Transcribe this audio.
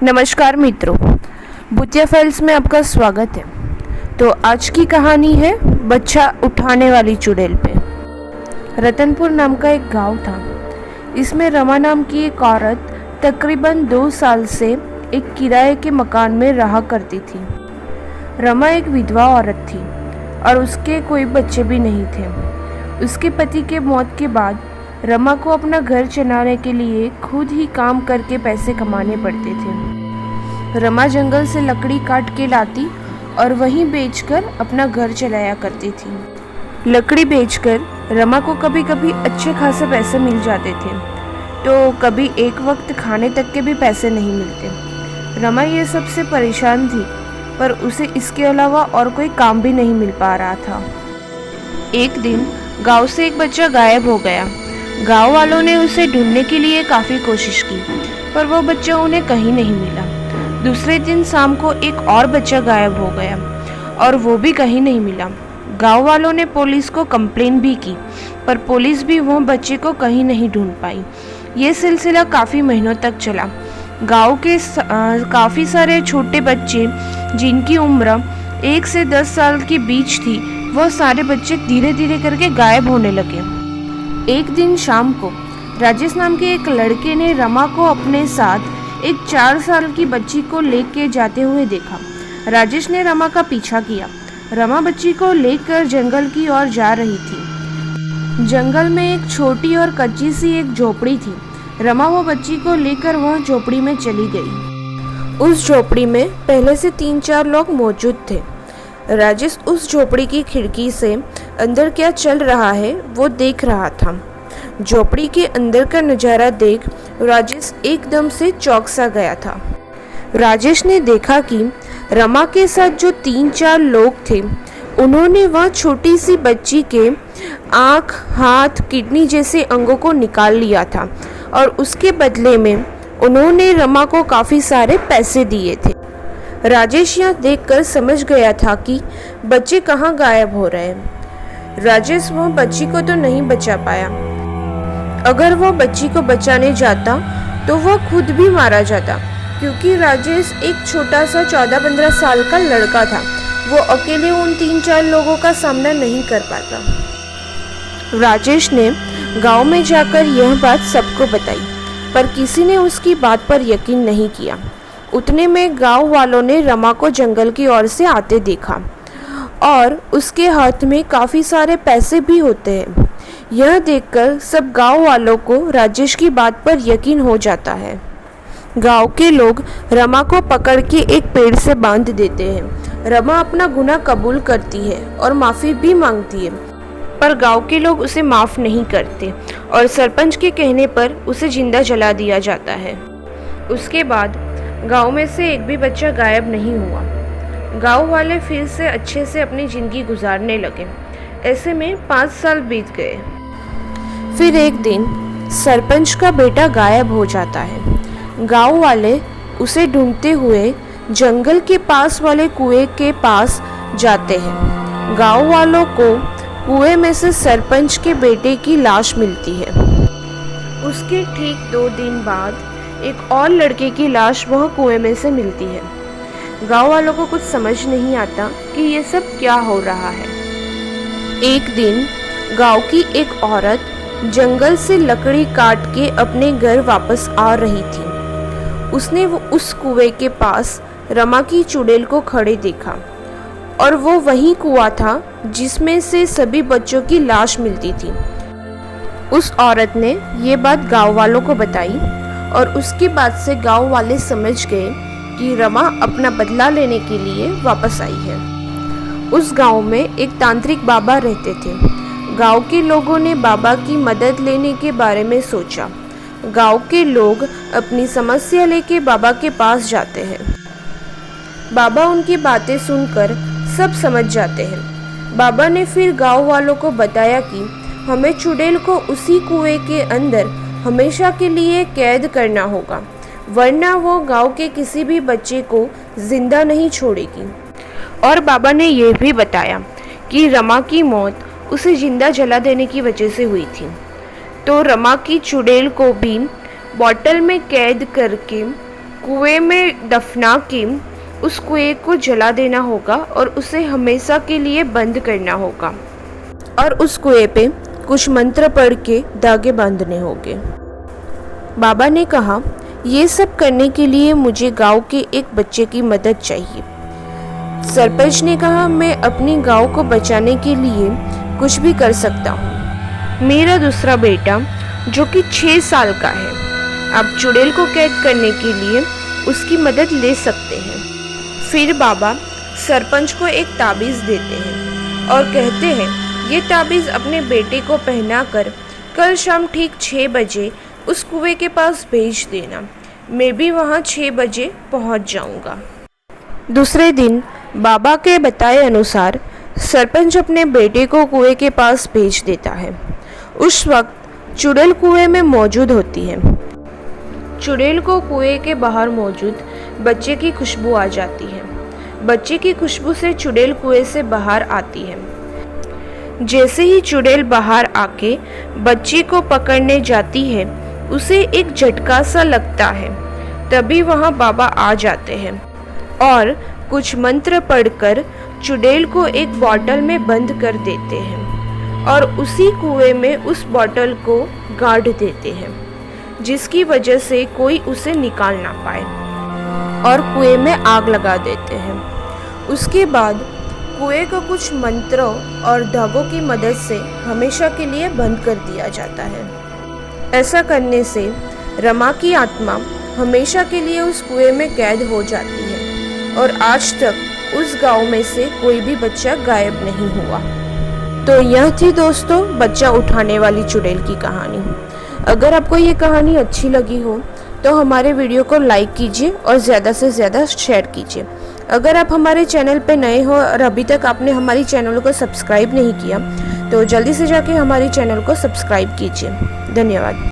नमस्कार मित्रों, भूतिया फाइल्स में आपका स्वागत है। तो आज की कहानी है बच्चा उठाने वाली चुड़ैल पे। रतनपुर नाम का एक गांव था। इसमें रमा नाम की एक औरत तकरीबन 2 साल से एक किराए के मकान में रहा करती थी। रमा एक विधवा औरत थी और उसके कोई बच्चे भी नहीं थे। उसके पति के मौत के बाद रमा को अपना घर चलाने के लिए खुद ही काम करके पैसे कमाने पड़ते थे। रमा जंगल से लकड़ी काट के लाती और वहीं बेचकर अपना घर चलाया करती थी। लकड़ी बेचकर रमा को कभी कभी अच्छे खासे पैसे मिल जाते थे, तो कभी एक वक्त खाने तक के भी पैसे नहीं मिलते। रमा ये सबसे परेशान थी, पर उसे इसके अलावा और कोई काम भी नहीं मिल पा रहा था। एक दिन गांव से एक बच्चा गायब हो गया। गांव वालों ने उसे ढूंढने के लिए काफ़ी कोशिश की, पर वो बच्चा उन्हें कहीं नहीं मिला। दूसरे दिन शाम को एक और बच्चा गायब हो गया और वो भी कहीं नहीं मिला। गांव वालों ने पुलिस को कंप्लेन भी की, पर पुलिस भी वो बच्चे को कहीं नहीं ढूंढ पाई। ये सिलसिला काफ़ी महीनों तक चला। गांव के काफ़ी सारे छोटे बच्चे जिनकी उम्र 1 से 10 साल के बीच थी, वो सारे बच्चे धीरे धीरे करके गायब होने लगे। एक दिन शाम को राजेश नाम के एक लड़के ने रमा को अपने साथ एक 4 साल की बच्ची को लेके जाते हुए देखा। राजेश ने रमा का पीछा किया। रमा बच्ची को लेकर जंगल की ओर जा रही थी। जंगल में एक छोटी और कच्ची सी एक झोपड़ी थी। रमा वो बच्ची को लेकर वह झोपड़ी में चली गई। उस झोपड़ी में पहले से 3-4 लोग मौजूद थे। राजेश उस झोपड़ी की खिड़की से अंदर क्या चल रहा है वो देख रहा था। झोपड़ी के अंदर का नज़ारा देख राजेश एकदम से चौंक सा गया था। राजेश ने देखा कि रमा के साथ जो 3-4 लोग थे, उन्होंने वह छोटी सी बच्ची के आँख, हाथ, किडनी जैसे अंगों को निकाल लिया था और उसके बदले में उन्होंने रमा को काफ़ी सारे पैसे दिए थे। राजेश यह देखकर समझ गया था कि बच्चे कहाँ गायब हो रहे हैं। राजेश वो बच्ची को तो नहीं बचा पाया। अगर वो बच्ची को बचाने जाता तो वह खुद भी मारा जाता, क्योंकि राजेश एक छोटा सा 14-15 साल का लड़का था। वो अकेले उन 3-4 लोगों का सामना नहीं कर पाता। राजेश ने गांव में जाकर यह बात सबको बताई, पर किसी ने उसकी बात पर यकीन नहीं किया। उतने में गांव वालों ने रमा को जंगल की ओर से आते देखा और उसके हाथ में काफ़ी सारे पैसे भी होते हैं। यह देखकर सब गांव वालों को राजेश की बात पर यकीन हो जाता है। गांव के लोग रमा को पकड़ के एक पेड़ से बांध देते हैं। रमा अपना गुनाह कबूल करती है और माफ़ी भी मांगती है, पर गांव के लोग उसे माफ़ नहीं करते और सरपंच के कहने पर उसे जिंदा जला दिया जाता है। उसके बाद गांव में से एक भी बच्चा गायब नहीं हुआ। गांव वाले फिर से अच्छे से अपनी ज़िंदगी गुजारने लगे। ऐसे में 5 साल बीत गए। फिर एक दिन सरपंच का बेटा गायब हो जाता है। गांव वाले उसे ढूंढते हुए जंगल के पास वाले कुएं के पास जाते हैं। गांव वालों को कुएं में से सरपंच के बेटे की लाश मिलती है। उसके ठीक 2 दिन बाद एक और लड़के की लाश वह कुएं में से मिलती है। गांव वालों को कुछ समझ नहीं आता कि ये सब क्या हो रहा है। एक दिन गांव की एक औरत जंगल से लकड़ी काट के अपने घर वापस आ रही थी। उसने उस कुएं के पास रमा की चुड़ैल को खड़े देखा और वो वही कुआं था जिसमें से सभी बच्चों की लाश मिलती थी। उस औरत ने ये बात गांव वालों को बताई और उसके बाद से गांव वाले समझ गए कि रमा अपना बदला लेने के लिए वापस आई है। उस गांव में एक तांत्रिक बाबा रहते थे। गांव के लोगों ने बाबा की मदद लेने के बारे में सोचा। गांव के लोग अपनी समस्या लेके बाबा के पास जाते हैं। बाबा उनकी बातें सुनकर सब समझ जाते हैं। बाबा ने फिर गांव वालों को बताया कि हमें चुड़ैल को उसी कुएं के अंदर हमेशा के लिए कैद करना होगा, वरना वो गांव के किसी भी बच्चे को जिंदा नहीं छोड़ेगी। और बाबा ने यह भी बताया कि रमा की मौत उसे जिंदा जला देने की वजह से हुई थी। तो रमा की चुड़ैल को भी बॉटल में कैद करके कुएं में दफना के उस कुएं को जला देना होगा और उसे हमेशा के लिए बंद करना होगा और उस कुएं पे कुछ मंत्र पढ़ के धागे बांधने होंगे। बाबा ने कहा, ये सब करने के लिए मुझे गांव के एक बच्चे की मदद चाहिए। सरपंच ने कहा, मैं अपनी गांव को बचाने के लिए कुछ भी कर सकता हूँ। मेरा दूसरा बेटा जो कि 6 साल का है, आप चुड़ैल को कैद करने के लिए उसकी मदद ले सकते हैं। फिर बाबा सरपंच को एक ताबीज़ देते हैं और कहते हैं, ये ताबीज़ अपने बेटे को पहनाकर कल शाम ठीक 6 बजे उस कुएं के पास भेज देना। मैं भी वहाँ 6 बजे पहुँच जाऊँगा। दूसरे दिन बाबा के बताए अनुसार सरपंच अपने बेटे को कुएं के पास भेज देता है। उस वक्त चुड़ैल कुएं में मौजूद होती है। चुड़ैल को कुएं के बाहर मौजूद बच्चे की खुशबू आ जाती है। बच्चे की खुशबू से चुड़ैल कुएं से बाहर आती है। जैसे ही चुड़ैल बाहर आके बच्चे को पकड़ने जाती है, उसे एक झटका सा लगता है। तभी वहाँ बाबा आ जाते हैं और कुछ मंत्र पढ़कर चुड़ैल को एक बॉटल में बंद कर देते हैं और उसी कुएं में उस बॉटल को गाड़ देते हैं, जिसकी वजह से कोई उसे निकाल ना पाए, और कुएं में आग लगा देते हैं। उसके बाद कुएं को कुछ मंत्रों और धागों की मदद से हमेशा के लिए बंद कर दिया जाता है। ऐसा करने से रमा की आत्मा हमेशा के लिए उस कुएं में कैद हो जाती है और आज तक उस गांव में से कोई भी बच्चा गायब नहीं हुआ। तो यह थी दोस्तों बच्चा उठाने वाली चुड़ैल की कहानी। अगर आपको ये कहानी अच्छी लगी हो तो हमारे वीडियो को लाइक कीजिए और ज़्यादा से ज़्यादा शेयर कीजिए। अगर आप हमारे चैनल पे नए हो और अभी तक आपने हमारी चैनल को सब्सक्राइब नहीं किया तो जल्दी से जाके हमारे चैनल को सब्सक्राइब कीजिए। धन्यवाद।